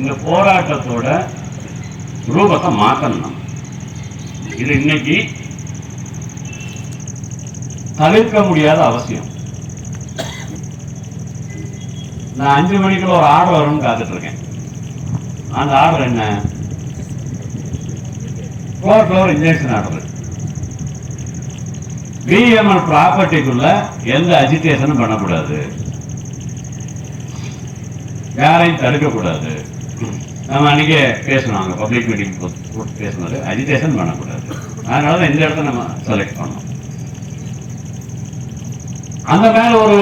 இந்த போராட்டத்தோட ரூபத்தை மாற்றணும். இது இன்னைக்கு தவிர்க்க முடியாத அவசியம். நான் 5 மணிக்குள்ள ஒரு ஆர்டர் வரும்னு காத்துட்டு இருக்கேன். அந்த ஆர்டர் என்ன? கோர்ட்ல ஒரு இன்ஜெக்ஷன் ஆர்டர். பிஎம்எல் ப்ராப்பர்ட்டிக்குள்ள எந்த அஜிடேஷனும் பண்ணக்கூடாது, யாரையும் தடுக்கக்கூடாது. நம்ம அன்னைக்கே பேசணும், பப்ளிக் மீட்டிங் பேசினது அஜிடேஷன் பண்ணக்கூடாது. அதனாலதான் இந்த இடத்த நம்ம செலக்ட் பண்ணோம். அந்த மேல ஒரு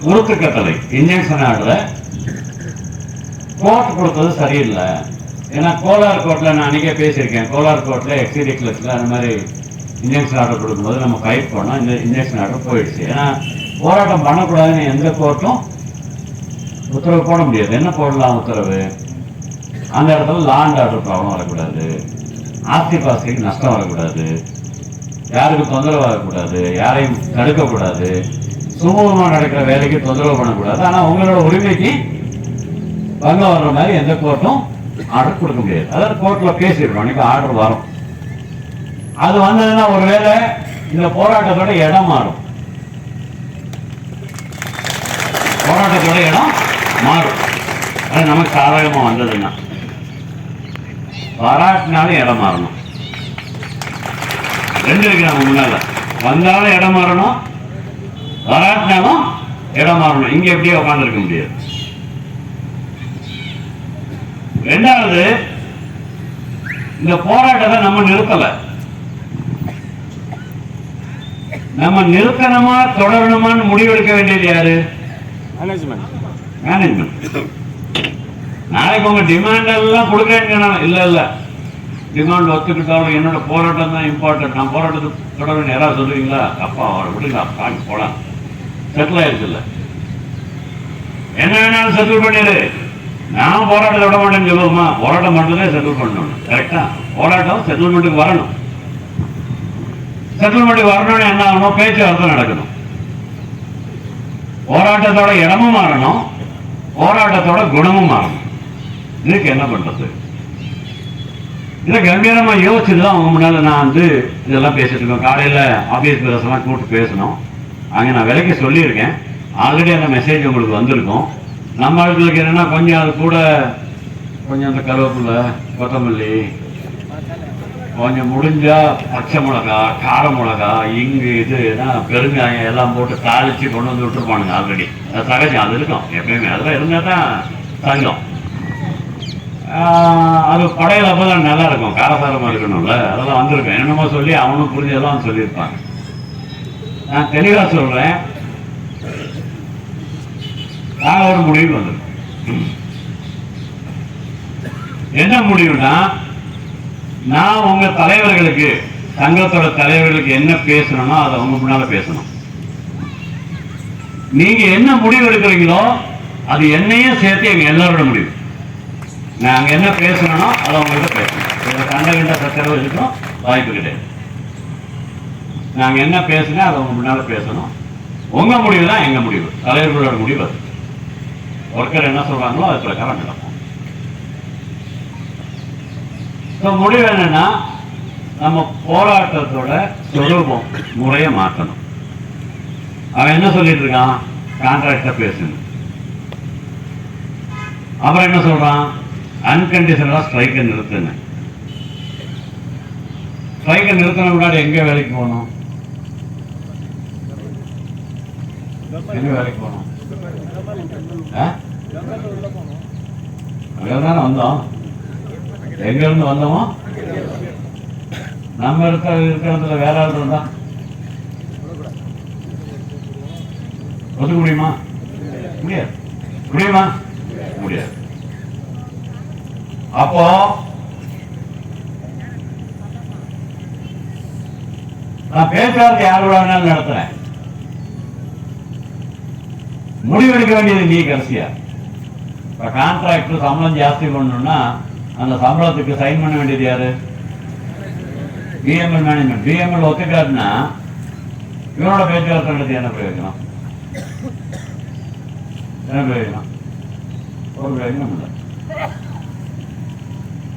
உறுத்து கட்டளை இன்ஜெக்ஷன் ஆர்டர் கோர்ட் கொடுத்தது சரியில்லை. ஏன்னா கோலார் கோர்ட்ல நான் அன்னைக்கே பேசியிருக்கேன். கோலார் கோர்ட்ல எக்ஸிடி கிளஸ்ல அந்த மாதிரி இன்ஜெக்ஷன் ஆர்டர் கொடுக்கும்போது நம்ம ஃபைட் பண்ணோம். இந்த இன்ஜெக்ஷன் ஆர்டர் போயிடுச்சு. ஏன்னா போராட்டம் பண்ணக்கூடாதுன்னு எந்த கோர்ட்டும் உத்தரவு போட முடியாது. என்ன போடலாம் உத்தரவு? அந்த இடத்துல லா அண்ட் ஆர்டர் ப்ராப்ளம் வரக்கூடாது, ஆஸ்தி பாஸ்திக்கு நஷ்டம் வரக்கூடாது, யாருக்கு தொந்தரவு வரக்கூடாது, யாரையும் தடுக்கக்கூடாது, சுமூகமாக நடக்கிற வேலைக்கு தொந்தரவு பண்ணக்கூடாது. ஆனால் உங்களோட உரிமைக்கு பங்கம் வர்ற மாதிரி எந்த கோர்ட்டும் ஆர்டர் கொடுக்க முடியாது. அதாவது கோர்ட்ல பேசிடுறோம், அன்னைக்கு ஆர்டர் வரும். அது வந்ததுன்னா ஒருவேளை இந்த போராட்டத்தோட இடம் மாறும், போராட்டத்தோட இடம் மாறும். அது நமக்கு சாதகமா வந்ததுன்னா பாராட்டினாலும் இடம் மாறணும். ரெண்டு இருக்கு நம்ம முன்னால. வந்தாலும் இடம் மாறணும், பாராட்டினாலும் இடம் மாறணும். இங்க எப்படியே உட்கார்ந்து இருக்க முடியாது. ரெண்டாவது, இந்த போராட்டத்தை நம்ம நிறுத்தல. நம்ம நிறுத்தணுமா தொடரணுமான்னு முடிவெடுக்க வேண்டியது யாரு? மேனேஜ்மெண்ட். நாளைக்கு உங்க டிமாண்ட் எல்லாம் கொடுக்குறேன்னு இல்ல டிமாண்ட் ஒத்துக்கிட்டாலும் என்னோட போராட்டம் தான் இம்பார்ட்டன்ட், நான் போராட்டத்தை தொடர்ந்து யாராவது சொல்லுவீங்களா? அப்பா அவரை விடுங்க, பாட்டு போலாம், செட்டில் ஆயிடுச்சு. இல்ல என்ன வேணாலும் செட்டில் பண்ணிடு, நான் போராட்டத்தை விட மாட்டேன்னு சொல்லுவோமா? போராட்டம் மட்டும்தான் செட்டில் பண்ணணும். கரெக்டா? போராட்டம் செட்டில்மெண்ட்டுக்கு வரணும். செட்டில்மெண்ட்டுக்கு வரணும்னு என்ன ஆகணும்? பேச்சுவார்த்தை நடக்கணும். போராட்டத்தோட இடமும் மாறணும், போராட்டத்தோட குணமும் மாறணும். இதுக்கு என்ன பண்றது? இதை கம்பீரமா யோசிச்சுதான் அவங்க முன்னால நான் இதெல்லாம் பேசிட்டு இருக்கோம். காலையில ஆபீஸ் பேரெல்லாம் கூப்பிட்டு பேசணும். அங்கே நான் விலைக்கு சொல்லியிருக்கேன். ஆல்ரெடி அந்த மெசேஜ் உங்களுக்கு வந்திருக்கும். நம்ம ஆட்களுக்கு என்னன்னா கொஞ்சம் அது கூட கொஞ்சம் அந்த கருவேப்பிலை, கொத்தமல்லி, கொஞ்சம் முடிஞ்சா பச்சை மிளகா, கார மிளகா, இங்கு பெருங்காயம் எல்லாம் போட்டு தாளிச்சு கொண்டு வந்து விட்டுருப்பானுங்க. ஆல்ரெடி அது சகஜம், அது இருக்கும் எப்பயுமே. அதெல்லாம் இருந்தால் தான் தங்கம். அது படையல் அப்பதான் நல்லா இருக்கும், காரசாரமா இருக்கணும்ல. அதெல்லாம் வந்திருக்கும். என்னமோ சொல்லி அவனும் புரிஞ்சதெல்லாம் சொல்லியிருப்பாங்க. நான் தெளிவா சொல்றேன், நான் ஒரு முடிவு வந்திருக்கேன். என்ன முடிவுனா, நான் உங்க தலைவர்களுக்கு, சங்கத்தோட தலைவர்களுக்கு என்ன பேசணுமோ அதை உங்க முன்னால பேசணும். நீங்க என்ன முடிவு எடுக்கிறீங்களோ அது என்னையும் சேர்த்து எங்க எல்லாரோட முடிவு. நாங்க என்ன பேசணும்னோ அதை உங்கள்கிட்ட பேசணும். இதை கண்ட சச்சரவு இருக்கும், வாய்ப்பு கிடையாது. நாங்க என்ன பேசுனா அதை உங்க முன்னால பேசணும். உங்க முடிவு தான் எங்க முடிவு, தலைவர்களோட முடிவு. அது ஒர்க்கர் என்ன சொல்றாங்களோ அது பிரகாரம் நடக்கும். முடிவு என்னன்னா, நம்ம போராட்டத்தோட சொரூபம் முறையை மாற்றணும். அவன் என்ன சொல்லிட்டு இருக்கான்? கான்ட்ராக்டா பேசணும். அப்புறம் என்ன சொல்றான்? அன்கண்டிஷனலா ஸ்ட்ரைக்கை நிறுத்துங்க. ஸ்ட்ரைக்கை நிறுத்தின முன்னாடி எங்க வேலைக்கு போகணும்? எங்க வேலைக்கு போகணும்? அங்கதானே வந்தோம். எங்க இருந்து வந்தோமோ நம்ம இருக்கிறதுல வேற ஆள் இருந்தா ஒத்துக்க முடியுமா? முடியாது. முடியுமா? முடியாது. அப்போ நான் பேச்சுவார்த்தை யாரோட வேணாலும் நடத்துறேன். முடிவெடுக்க வேண்டியது நீ கடைசியா. இப்ப கான்ட்ராக்டர் சம்பளம் ஜாஸ்தி பண்ணணும்னா அந்த சம்பளத்துக்கு சைன் பண்ண வேண்டியது யாரு? PML management. பிஎம்எல் ஒத்துக்காதுன்னா இவனோட பேச்சுவார்த்தை நடத்தி என்ன பிரயோஜனம்? என்ன பிரயோஜனம்? ஒரு பிரயோஜனம் இல்லை.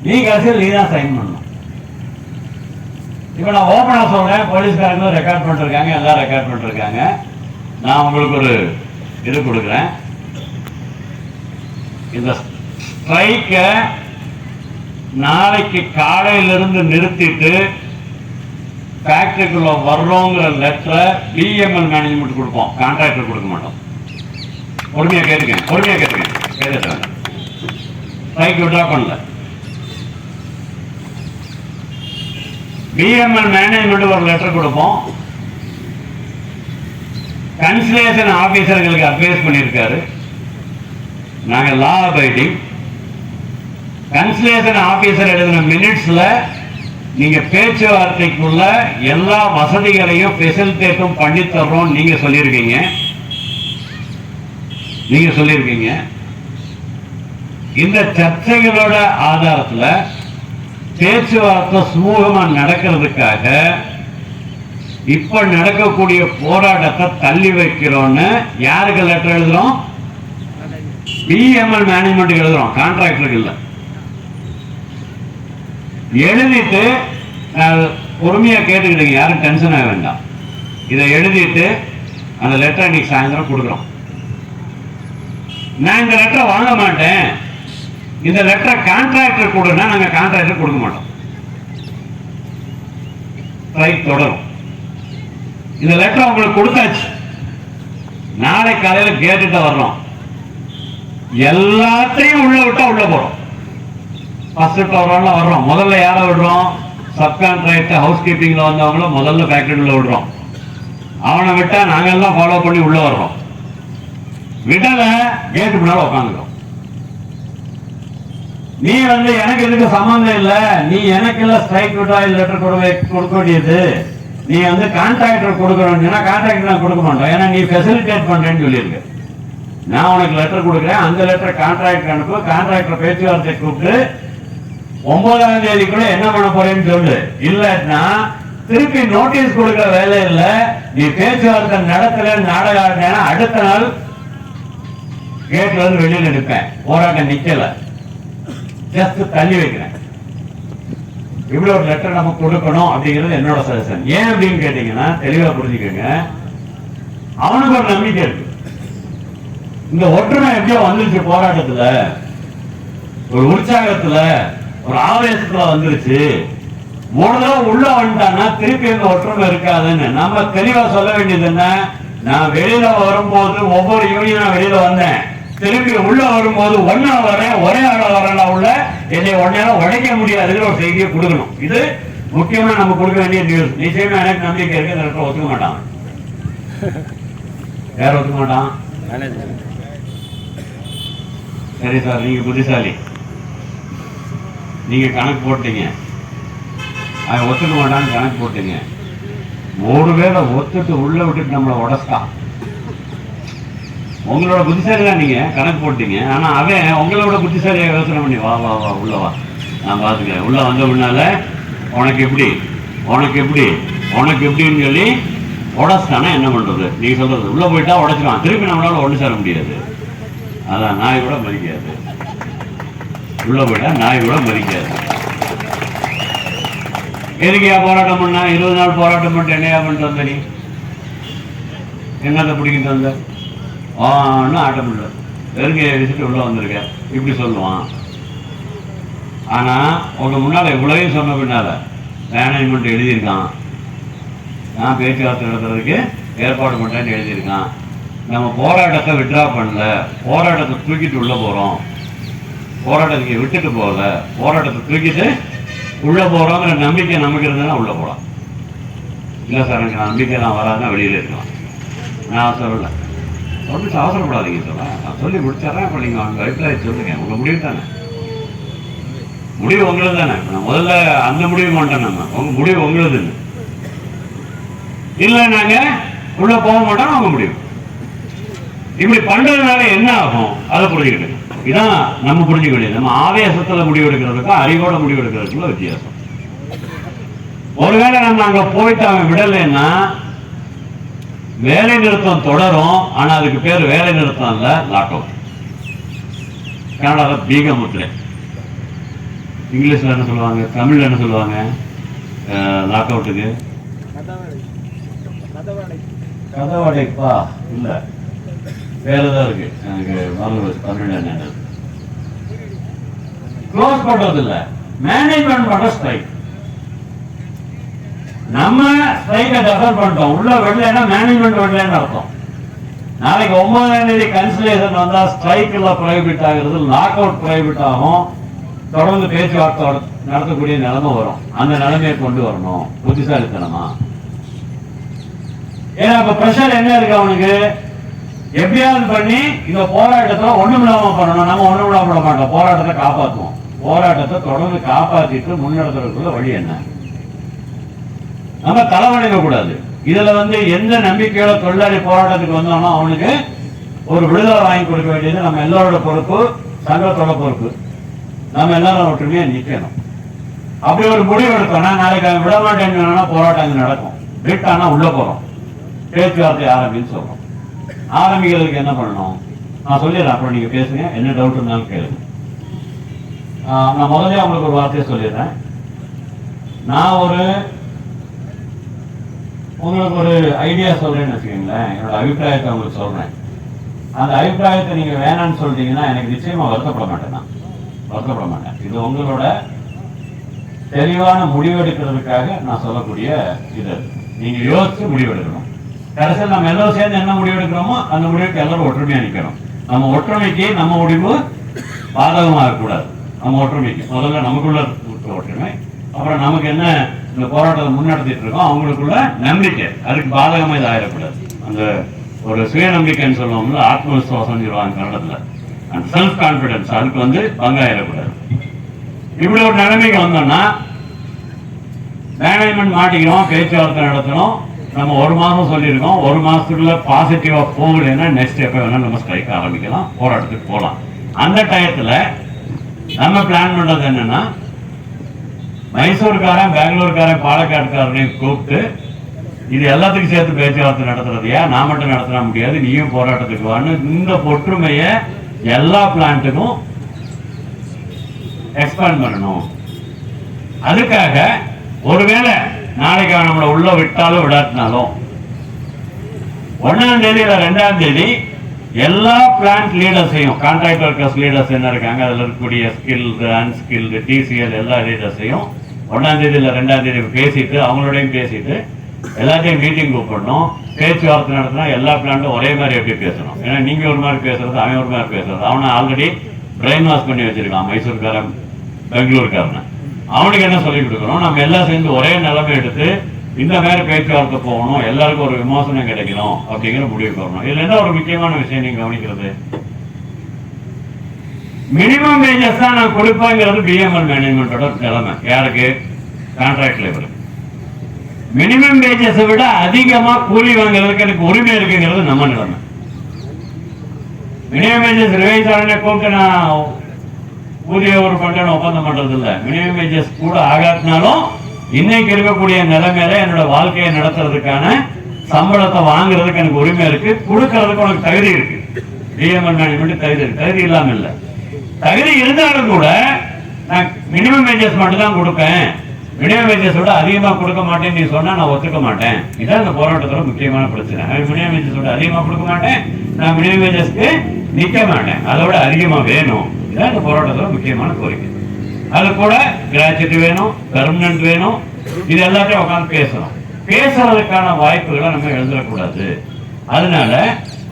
நீ கடைசியில் நீ தான் சைன் பண்ணணும். இப்போ நான் ஓப்பனா சொல்றேன், போலீஸ்காரங்களும் ரெக்கார்ட் பண்ணிருக்காங்க, எல்லாம் ரெக்கார்ட் பண்ணிருக்காங்க. நான் உங்களுக்கு ஒரு இது கொடுக்குறேன். இந்த ஸ்ட்ரைக்கை நாளைக்கு காலையிலிருந்து நிறுத்திட்டு ஃபேக்டரிக்குள்ள வர்றோங்கிற லெட்டரை பிஎம்எல் மேனேஜ்மெண்ட் கொடுப்போம், கான்ட்ராக்டர் கொடுக்க மாட்டோம். பொறுமையா கேட்டுக்கேன். ஸ்ட்ரைக் விட்ரா பண்ணல. பிஎம்எல் மேனேஜ்மெண்ட் ஒரு லெட்டர் கொடுப்போம். கன்சலேஷன் ஆபீசர்களுக்கு அட்வைஸ் பண்ணியிருக்காரு, நாங்க லா அபைடிங். கன்சலேஷன் ஆபீசர் எழுதின மினிட்ஸ்ல நீங்க பேச்சுவார்த்தைக்குள்ள எல்லா வசதிகளையும் ஃபெசிலிட்டேட்டும் பண்ணி தர்றோம் நீங்க சொல்லியிருக்கீங்க. இந்த சர்ச்சைகளோட ஆதாரத்துல பேச்சுவார்த்தை சுமூகமா நடக்கிறதுக்காக இப்ப நடக்கக்கூடிய போராட்டத்தை தள்ளி வைக்கிறோம்னு யாருக்கு லெட்டர் எழுதுறோம்? பிஎம்எல் மேனேஜ்மெண்ட் எழுதுறோம், கான்ட்ராக்டருக்கு இல்லை. எழுதிட்டு பொறுமையா கேட்டுக்கிட்டீங்க, யாரும் டென்ஷன் ஆக வேண்டாம். இதை எழுதிட்டு அந்த லெட்டரை இன்னைக்கு சாயந்தரம் கொடுக்குறோம். நான் இந்த லெட்டரை வாங்க மாட்டேன், இந்த லெட்டரை கான்ட்ராக்டர் கொடுனா நாங்க கான்ட்ராக்டர் கொடுக்க மாட்டோம். ஸ்ட்ரைக் தொடரும். இந்த லெட்டர் உங்களுக்கு கொடுத்தாச்சு, நாளை காலையில கேட்டுட்டு வர்றோம். எல்லாத்தையும் உள்ள விட்டா உள்ள போறோம். ஃபர்ஸ்ட் வர்றோம். முதல்ல யாரை விடுறோம்? சப்கான்ட்ராக்டர் ஹவுஸ் கீப்பிங்ல வந்தவங்கள முதல்ல ஃபேக்டரியில் விடுறோம். அவனை விட்டா நாங்க எல்லாம் ஃபாலோ பண்ணி உள்ள வர்றோம். விடல கேட்டு முன்னால உட்காந்துக்கிறோம். நீ எனக்கு இதுக்கு சம்பந்தம் இல்லை, நீ எனக்கு இல்ல ஸ்ட்ரைக் விட்ராயல் லெட்டர் கொடுக்க வேண்டியது, நீ கான்ட்ராக்டர் கொடுக்கணும். கான்ட்ராக்டர் நான் கொடுக்க மாட்டோம், ஏன்னா நீ ஃபெசிலிட்டேட் பண்றேன்னு சொல்லியிருக்க. நான் உனக்கு லெட்டர் கொடுக்குறேன், அந்த லெட்டர் கான்ட்ராக்டர் அனுப்பு. கான்ட்ராக்டர் பேச்சுவார்த்தை கூப்பிட்டு 9ஆம் தேதிக்குள்ள என்ன பண்ண போறேன்னு சொல்லு. இல்லன்னா திருப்பி நோட்டீஸ் கொடுக்கிற வேலை இல்லை, நீ பேச்சுவார்த்தை நடத்தல நாடகம் ஆடினா அடுத்த நாள் கேட்ல இருந்து வெளியில் எடுப்பேன். போராட்டம் நிக்கல, ஜஸ்ட் தள்ளி வைக்கிறேன். இவ்வளவு ஒரு லெட்டர் நம்ம கொடுக்கணும் அப்படிங்கிறது என்னோட சஜஷன். ஏன் அப்படின்னு கேட்டீங்கன்னா தெளிவா புரிஞ்சுக்கோங்க. அவனுக்கு ஒரு நம்பிக்கை இருக்கு, இந்த ஒற்றுமை எப்படியோ வந்துருச்சு, போராட்டத்துல ஒரு உற்சாகத்துல ஒரு ஆவேசத்துல வந்துருச்சு. ஒரு தடவை உள்ள வந்துட்டான்னா திருப்பி இந்த ஒற்றுமை இருக்காதுன்னு நம்ம தெளிவா சொல்ல வேண்டியது என்ன? நான் வெளியில வரும்போது ஒவ்வொரு யூனியனா வெளியில வந்தேன், திருப்பி உள்ள வரும்போது ஒன்னா வரேன், ஒரே ஆள வரல உள்ள, என்னை ஒன்னால உடைக்க முடியாதுங்கிற ஒரு செய்தியை கொடுக்கணும். இது முக்கியமா நம்ம கொடுக்க வேண்டிய நியூஸ். நிச்சயமா எனக்கு நம்பிக்கை இருக்கு, இந்த லெட்டர் ஒத்துக்க மாட்டான். யார் ஒத்துக்க மாட்டான்? சரி சார், நீங்க புத்திசாலி, நீங்க கணக்கு போட்டீங்க, அவன் ஒத்துக்க மாட்டான்னு கணக்கு போட்டீங்க. ஒருவேளை ஒத்துட்டு உள்ள விட்டுட்டு நம்மளை உடச்சிட்டான். உங்களோட புத்திசாலி தான் நீங்க கணக்கு போட்டீங்க, ஆனா அவன் உங்களோட புத்திசாலியா யோசனை பண்ணி வா வா வா உள்ள வா, நான் பாத்துக்கிறேன், உள்ள வந்த பின்னால உனக்கு எப்படி எப்படின்னு சொல்லி உடச்சிட்டானா என்ன பண்றது? நீங்க சொல்றது உள்ள போயிட்டா உடைச்சிருவான், திருப்பி நம்மளால ஒன்று சேர முடியாது. அதான் நாய் கூட மதிக்காது, உள்ள போயிட்டா நாய் கூட மதிக்காது. எதுக்கையா போராட்டம் பண்ணா? 20 நாள் போராட்டம் பண்ணிட்டு என்னையா பண்ணிட்டு வந்த நீ? என்னத்தை பிடிக்கிட்டு வந்த? ஆட்டம் இல்லை, வெறுங்கையை வச்சுட்டு உள்ள வந்திருக்க இப்படி சொல்லுவான். ஆனா உங்க முன்னால இவ்வளவையும் சொன்ன பின்னால மேனேஜ்மெண்ட் எழுதியிருக்கான், நான் பேச்சுவார்த்தை நடத்துறதுக்கு ஏற்பாடு பண்றேன்னு எழுதியிருக்கான். நம்ம போராட்டத்தை விட்ரா பண்ணல, போராட்டத்தை தூக்கிட்டு உள்ள போறோம், போராட்டத்துக்கு விட்டுட்டு போகல, போராட்டத்தை தூக்கிட்டு உள்ள போறோங்கிற நம்பிக்கை நமக்கு இருந்ததுன்னா உள்ள போகலாம். இல்லை சார் எனக்கு நம்பிக்கை நான் வராதுன்னா வெளியில இருக்கலாம். நான் சொல்லலை, ஒன்றும் அவசரப்படாதீங்க சொல்ல, நான் சொல்லி முடிச்சிடறேன். இப்போ நீங்கள் உங்கள் அபிப்பிராயம் சொல்லுங்க, உங்கள் முடிவு தானே, முடிவு உங்களுக்கு தானே. நான் முதல்ல அந்த முடிவு மாட்டேன், நம்ம உங்கள் முடிவு உங்களுதுன்னு. இல்லை நாங்கள் உள்ள போக மாட்டோம், அவங்க முடிவு. இப்படி பண்றதுனால என்ன ஆகும் அதை புரிஞ்சுக்கிட்டு, இதான் நம்ம புரிஞ்சுக்க வேண்டியது. நம்ம ஆவேசத்துல முடிவு எடுக்கிறதுக்கும் அறிவோட முடிவு எடுக்கிறதுக்குள்ள வித்தியாசம். ஒருவேளை நம்ம அங்க போயிட்டு அவன் விடலைன்னா வேலை நிறுத்தம் தொடரும். ஆனா அதுக்கு பேர் வேலை நிறுத்தம் இல்ல, லாக் அவுட். கனடால பீகமுத்திரை. இங்கிலீஷில் என்ன சொல்லுவாங்க, தமிழில் என்ன சொல்லுவாங்க லாக் அவுட்டுக்கு? கதவடைப்பா இல்லை, வேறு தான் இருக்கு. எனக்கு மறந்து தமிழ் என்ன க்ளோஸ் பண்றது இல்லை, மேனேஜ்மெண்ட் பண்ற ஸ்ட்ரைக். நம்ம ஸ்ட்ரைக்கை டெஃபர் பண்ணிட்டோம், உள்ள விடலைன்னா மேனேஜ்மெண்ட் விடலன்னு அர்த்தம். நாளைக்கு 9ஆம் தேதி கன்சலேஷன் வந்தா ஸ்ட்ரைக்ல ப்ரைவேட் ஆகிறது, லாக் அவுட் ப்ரைவேட் ஆகும். தொடர்ந்து பேச்சுவார்த்தை நடத்தக்கூடிய நிலைமை வரும். அந்த நிலைமையை கொண்டு வரணும் புத்திசாலித்தனமா. ஏன்னா இப்ப பிரஷர் என்ன இருக்கு அவனுக்கு, எப்படியாவது பண்ணி இந்த போராட்டத்தை ஒண்ணுமில்லாம பண்ணணும். நம்ம ஒண்ணுமில்லாம பண்ண மாட்டோம், போராட்டத்தை காப்பாற்றுவோம். போராட்டத்தை தொடர்ந்து காப்பாற்றிட்டு முன்னெடுத்துறதுக்குள்ள வழி என்ன? நம்ம தலைவணிக்க கூடாது. இதுல எந்த நம்பிக்கையோட தொழிலாளி போராட்டத்துக்கு வந்தோம்னா அவனுக்கு ஒரு விடுதலை வாங்கி கொடுக்க வேண்டியது நம்ம எல்லாரோட பொறுப்பு, சங்கத்தோட பொறுப்பு. நம்ம எல்லாரும் ஒற்றுமையா நிக்கணும். அப்படி ஒரு முடிவு எடுத்தோம்னா நாளைக்கு அவன் விட மாட்டேன்னு போராட்டம் அங்க நடக்கும். விட்டானா உள்ள போறோம், பேச்சுவார்த்தை ஆரம்பின்னு சொல்றோம். ஆரம்பிக்கிறதுக்கு என்ன பண்ணணும் நான் சொல்லிடுறேன், அப்புறம் நீங்க பேசுங்க, என்ன டவுட் இருந்தாலும் கேளுங்க. நான் முதல்ல உங்களுக்கு ஒரு வார்த்தையை சொல்லிடுறேன். நான் உங்களுக்கு ஒரு ஐடியா சொல்றேன்னு வச்சுக்கீங்களேன், என்னோட அபிப்பிராயத்தை உங்களுக்கு சொல்றேன். அந்த அபிப்பிராயத்தை நீங்க வேணான்னு சொல்லிட்டீங்கன்னா எனக்கு நிச்சயமா வருத்தப்பட மாட்டேன். நான் வருத்தப்பட மாட்டேன். இது உங்களோட தெளிவான முடிவெடுக்கிறதுக்காக நான் சொல்லக்கூடிய இது. நீங்க யோசிச்சு முடிவெடுக்கணும். கடைசியில் நம்ம எல்லாரும் சேர்ந்து என்ன முடிவெடுக்கிறோமோ அந்த முடிவுக்கு எல்லாரும் ஒற்றுமையா நிற்கணும். நம்ம ஒற்றுமைக்கு நம்ம முடிவு பாதகமாக இருக்கக்கூடாது. நம்ம ஒற்றுமைக்கு முதல்ல நமக்குள்ள ஒற்றுமை, அப்புறம் நமக்கு என்ன இந்த போராட்டத்தை முன்னெடுத்திட்டு இருக்கோம் அவங்களுக்குள்ள நம்பிக்கை, அதுக்கு பாதகமா இது ஆயிடக்கூடாது. அந்த ஒரு சுய நம்பிக்கைன்னு சொல்லுவோம்ல, ஆத்ம விசுவாசம் சொல்லுவாங்க கன்னடத்துல, அந்த செல்ஃப் கான்பிடன்ஸ், அதுக்கு பங்காயிடக்கூடாது. இப்படி ஒரு நிலைமைக்கு வந்தோம்னா மேனேஜ்மெண்ட் மாட்டிக்கிறோம், பேச்சுவார்த்தை நடத்தணும். நம்ம ஒரு மாதம் சொல்லியிருக்கோம், ஒரு மாசத்துக்குள்ள பாசிட்டிவா போகலைன்னா நெக்ஸ்ட் எப்ப வேணாலும் நம்ம ஸ்ட்ரைக் ஆரம்பிக்கலாம், போராட்டத்துக்கு போகலாம். அந்த டயத்துல நம்ம பிளான் பண்றது என்னன்னா, மைசூர்காரன், பெங்களூர்காரன், பாலக்காடுக்காரனையும் கூப்பிட்டு இது எல்லாத்துக்கும் சேர்த்து பேச்சுவார்த்தை நடத்துறது. ஏன் நான் மட்டும் நடத்தினா முடியாது, நீயும் போராட்டத்துக்கு வான்னு இந்த ஒற்றுமைய எல்லா பிளான்ட்டுக்கும் எக்ஸ்பேண்ட் பண்ணணும். அதுக்காக ஒருவேளை நாளைக்கு நம்மளை உள்ள விட்டாலும் விடாட்டினாலும் 1ஆம் தேதி இல்ல 2ஆம் தேதி எல்லா பிளான்ட் லீடர்ஸையும், கான்ட்ராக்ட் ஒர்க்கர்ஸ் லீடர்ஸ் என்ன இருக்காங்க, அதில் இருக்கக்கூடிய ஸ்கில்டு, அன்ஸ்கில்டு, டிசிஎல் எல்லா லீடர்ஸையும் 1ஆம் தேதி இல்லை 2ஆம் தேதி பேசிட்டு அவங்களோடையும் பேசிட்டு எல்லாத்தையும் மீட்டிங் கூப்பிடணும். பேச்சுவார்த்தை நடத்தினா எல்லா பிளான்ட்டும் ஒரே மாதிரி எப்படி பேசணும். ஏன்னா நீங்க ஒரு மாதிரி பேசுறது, அவன் ஒரு மாதிரி பேசுறது, அவனை ஆல்ரெடி பிரெயின் வாஷ் பண்ணி வச்சிருக்கான் மைசூர்காரன், பெங்களூர்காரன். அவனுக்கு என்ன சொல்லி கொடுக்கணும், நம்ம எல்லாம் சேர்ந்து ஒரே நிலைமை எடுத்து இந்த மாதிரி பேச்சுவார்த்தை போகணும், எல்லாருக்கும் ஒரு விமோசனம் கிடைக்கணும் அப்படிங்கிற முடிவுக்கு வரணும். இதுல என்ன ஒரு முக்கியமான விஷயம் நீங்க கவனிக்கிறது, மினிமம் வேஜஸ் தான் நான் கொடுப்பேங்கிறது பிஎம்எல் மேனேஜ்மெண்டோட நிலைமை. யாருக்கு? கான்ட்ராக்ட் லேபருக்கு. மினிமம் வேஜஸை விட அதிகமா கூலி வாங்குறதுக்கு எனக்கு உரிமை இருக்குங்கிறது நம்ம நிலைமை. மினிமம் வேஜஸ் ரிவைஸ் ஆன கூப்பிட்டு நான் ஊதிய ஒரு பண்ட ஒப்பந்தம் பண்றது இல்லை. மினிமம் வேஜஸ் கூட ஆகாட்டினாலும் இன்னைக்கு இருக்கக்கூடிய நிலைமையில என்னோட வாழ்க்கையை நடத்துறதுக்கான சம்பளத்தை வாங்குறதுக்கு எனக்கு உரிமை இருக்கு, கொடுக்கறதுக்கு உனக்கு தகுதி இருக்கு. பிஎம்எல் மேனேஜ்மெண்ட் தகுதி இருக்கு, தகுதி இல்லாம இல்லை. தகுதி இருந்தாலும் கூட நான் மினிமம் வேஜஸ் மட்டும் தான் கொடுப்பேன், மினிமம் வேஜஸ் விட அதிகமா கொடுக்க மாட்டேன்னு நீ சொன்னா நான் ஒத்துக்க மாட்டேன். இதான் இந்த போராட்டத்தோட முக்கியமான பிரச்சனை. மினிமம் வேஜஸ் விட அதிகமா கொடுக்க மாட்டேன், நான் மினிமம் வேஜஸ்க்கு நிக்க மாட்டேன், அதோட அதிகமா வேணும். இதான் இந்த போராட்டத்தோட முக்கியமான கோரிக்கை. அது கூட கிராஜுவேட் வேணும், பெர்மனன்ட் வேணும். இது எல்லாத்தையும் உட்காந்து பேசணும். பேசுறதுக்கான வாய்ப்புகளை நம்ம எழுதக்கூடாது. அதனால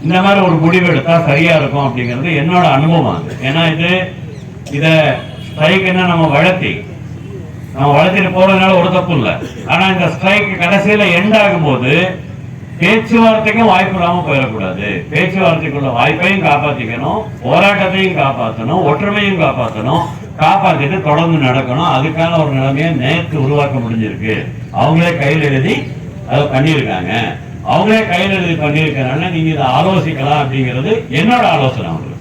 இந்த மாதிரி ஒரு முடிவு எடுத்தா சரியா இருக்கும் அப்படிங்கிறது என்னோட அனுபவம். அது ஏன்னா இத ஸ்ட்ரைக் என்ன நம்ம வளர்த்திட்டு போறதுனால ஒரு தப்பு இல்லை. ஆனா இந்த ஸ்ட்ரைக் கடைசியில எண்ட் ஆகும் போது பேச்சுவார்த்தைக்கும் வாய்ப்பு இல்லாம போயிடக்கூடாது. பேச்சுவார்த்தைக்குள்ள வாய்ப்பையும் காப்பாத்திக்கணும், போராட்டத்தையும் காப்பாற்றணும், ஒற்றுமையும் காப்பாற்றணும். காப்பாத்திட்டு தொடர்ந்து நடக்கணும். அதுக்கான ஒரு நிலைமையை நேற்று உருவாக்க முடிஞ்சிருக்கு. அவங்களே கையில் எழுதி அதை பண்ணியிருக்காங்க. அவங்களே கையில் எழுதி பண்ணியிருக்கனால நீங்க இதை ஆலோசிக்கலாம் அப்படிங்கிறது என்னோட ஆலோசனை. அவங்களுக்கு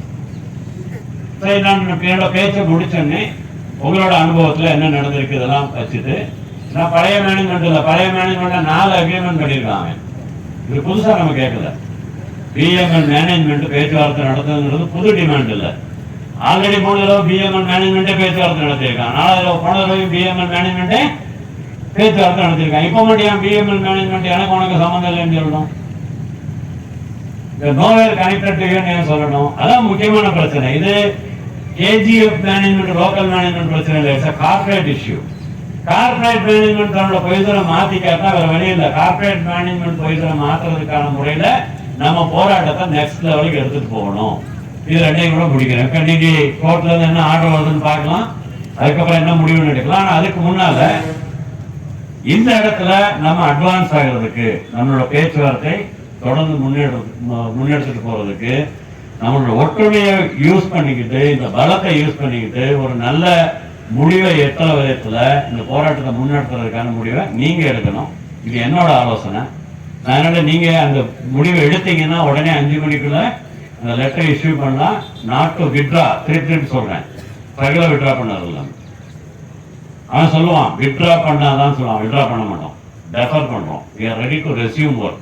சரி, நான் என்னோட பேச்சை முடிச்சோன்னே உங்களோட அனுபவத்துல என்ன நடந்திருக்கு இதெல்லாம் வச்சுட்டு, நான் பழைய மேனேஜ்மெண்ட்ல 4 அக்ரிமெண்ட் பண்ணியிருக்காங்க. இது புதுசா நம்ம கேட்கல. பிஎம்எல் மேனேஜ்மெண்ட் பேச்சுவார்த்தை நடத்துங்கிறது புது டிமாண்ட் இல்லை. ஆல்ரெடி 3 தடவை பிஎம்எல் மேனேஜ்மெண்ட்டே பேச்சுவார்த்தை நடத்தியிருக்கான். 4 தடவை போன தடவை பிஎம்எல் மேனேஜ்மெண்ட்டே பேச்சுவார்த்தை நடத்தியிருக்கான். இப்போ மட்டும் ஏன் பிஎம்எல் மேனேஜ்மெண்ட் எனக்கு உனக்கு சம்மந்தம் இல்லைன்னு சொல்லணும்? நோவேர் கனெக்டட் ஏன் சொல்லணும்? அதான் முக்கியமான பிரச்சனை. இது கேஜிஎஃப் மேனேஜ்மெண்ட் லோக்கல் மேனேஜ்மெண்ட் பிரச்சனை இல்லை, it's corporate issue. Corporate management தன்னோட பொசிஷனை மாத்திக்காட்டா வேற வழி இல்லை. கார்பரேட் மேனேஜ்மெண்ட் பொசிஷனை மாற்றுறதுக்கான முறையில நம்ம போராட்டத்தை நெக்ஸ்ட் லெவலுக்கு எடுத்துட்டு போகணும். இது ரெண்டையும் கூட முடிக்கிறேன். இப்ப இன்னைக்கு கோர்ட்ல இருந்து என்ன ஆர்டர் வருதுன்னு பார்க்கலாம், அதுக்கப்புறம் என்ன முடிவுன்னு எடுக்கலாம். ஆனா அதுக்கு முன்னால இந்த இடத்துல நம்ம அட்வான்ஸ் ஆகிறதுக்கு, நம்மளோட பேச்சுவார்த்தை தொடர்ந்து முன்னெடுத்துட்டு போறதுக்கு, நம்மளோட ஒற்றுமையை யூஸ் பண்ணிக்கிட்டு, இந்த பலத்தை யூஸ் பண்ணிக்கிட்டு ஒரு நல்ல முடிவை எட்டுற விதத்துல இந்த போராட்டத்தை முன்னெடுத்துறதுக்கான முடிவை நீங்க எடுக்கணும். இது என்னோட ஆலோசனை. அதனால நீங்க அந்த முடிவை எடுத்தீங்கன்னா உடனே 5 மணிக்குள்ள அந்த லெட்டர் இஷ்யூ பண்ணலாம். நாட் டு வித்ரா, திருப்பி சொல்றேன், ரெகுலர் வித்ரா பண்ணதில்லை. அவன் சொல்லுவான் வித்ரா பண்ணாதான் சொல்லுவான், வித்ரா பண்ண மாட்டோம், டெஃபர் பண்றோம். we are ready to resume work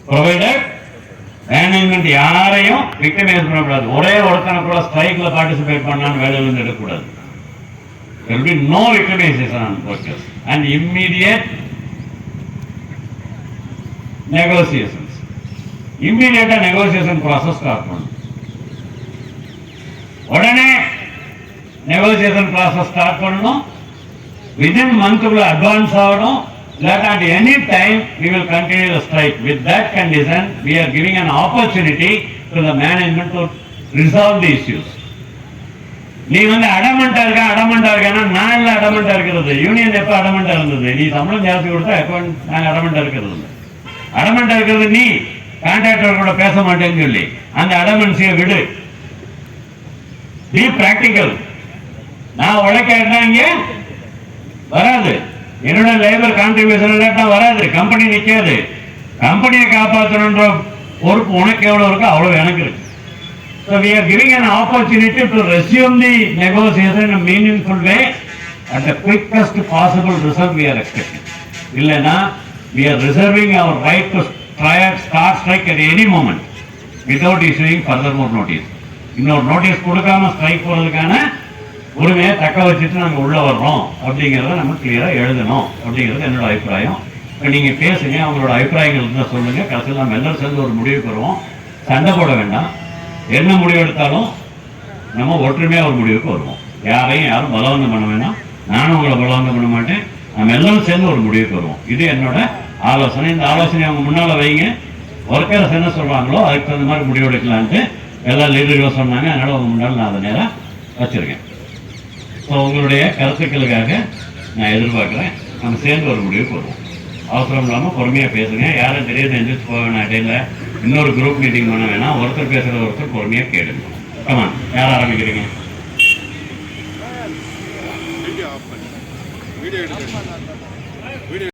provided management யாரையும் விக்டிமைஸ் பண்ணக்கூடாது. ஒரே ஒருத்தனை கூட ஸ்ட்ரைக்ல பார்ட்டிசிபேட் பண்ணான்னு வேலையில இருந்து எடுக்கக்கூடாது. there will be no victimization on workers and immediate negotiations. இம்மீடியட்டா நெகோசியேஷன் ப்ராசஸ் ஸ்டார்ட் பண்ணும். உடனே நெகோசியேஷன் ப்ராசஸ் ஸ்டார்ட் பண்ணணும். வித்தின் மந்த்துக்குள்ள அட்வான்ஸ் ஆகணும். That at any time we will continue the strike. With that condition, we are giving an opportunity to the management to resolve the issues. நீ அடமெண்டா இருக்கா, நான் இல்ல அடமெண்டா இருக்கிறது. யூனியன் எப்ப அடமெண்டா இருந்தது? நீ சம்பளம் ஜாஸ்தி கொடுத்தா எப்ப நாங்க அடமெண்டா இருக்கிறது? அடமெண்டா இருக்கிறது நீ கான்ட்ராக்டர் கூட பேச மாட்டேன்னு சொல்லி அந்த அடமென்சியை விடு. Be practical. நான் உழைக்க இங்க வராது, என்னோட லேபர் கான்ட்ரிபியூஷன் வராது, கம்பெனி நிக்காது. கம்பெனியை காப்பாற்றணுன்ற பொறுப்பு உனக்கு எவ்வளவு இருக்கோ அவ்வளவு எனக்கு இருக்கு. So we are giving an opportunity to resume the negotiation in a meaningful way at the quickest possible result we are expecting. இல்லைன்னா we are reserving our right to start strike at any moment without issuing further more notice. இன்னொரு notice கொடுக்காம strike போறதுக்கான உரிமையை தக்க வச்சுட்டு நாங்கள் உள்ள வர்றோம் அப்படிங்கிறத நம்ம கிளியரா எழுதணும் அப்படிங்கிறது என்னோட அபிப்பிராயம். இப்போ நீங்க பேசுங்க, அவங்களோட அபிப்பிராயங்கள் இருந்தால் சொல்லுங்க. கடைசியில் நம்ம எல்லாரும் சேர்ந்து ஒரு முடிவுக்கு வருவோம். சண்டை போட வேண்டாம். என்ன முடிவு எடுத்தாலும் நம்ம ஒற்றுமையா ஒரு முடிவுக்கு வருவோம். யாரும் பலவந்தம் பண்ண வேண்டாம். நானும் உங்களை பலவந்தம் பண்ண மாட்டேன். நம்ம எல்லாரும் சேர்ந்து ஒரு முடிவுக்கு வருவோம். இது என்னோட ஆலோசனை. இந்த ஆலோசனை அவங்க முன்னால வைங்க. ஒர்க்கர்ஸ் என்ன சொல்றாங்களோ அதுக்கு தகுந்த மாதிரி முடிவு எடுக்கலான்ட்டு எல்லா லீடர்களும் சொன்னாங்க. அதனால உங்க முன்னால நான் அதை நேரம் வச்சிருக்கேன். ஸோ உங்களுடைய கருத்துக்களுக்காக நான் எதிர்பார்க்குறேன். நம்ம சேர்ந்து ஒரு முடிவுக்கு வருவோம். அவசரம் இல்லாமல் பொறுமையாக பேசுங்க. யாரும் தெரியாது எந்திரிச்சு போக வேணாம். இடையில இன்னொரு குரூப் மீட்டிங் பண்ண வேணாம். ஒருத்தர் பேசுகிற ஒருத்தர் பொறுமையாக கேளுங்க. கமான், யார் ஆரம்பிக்கிறீங்க?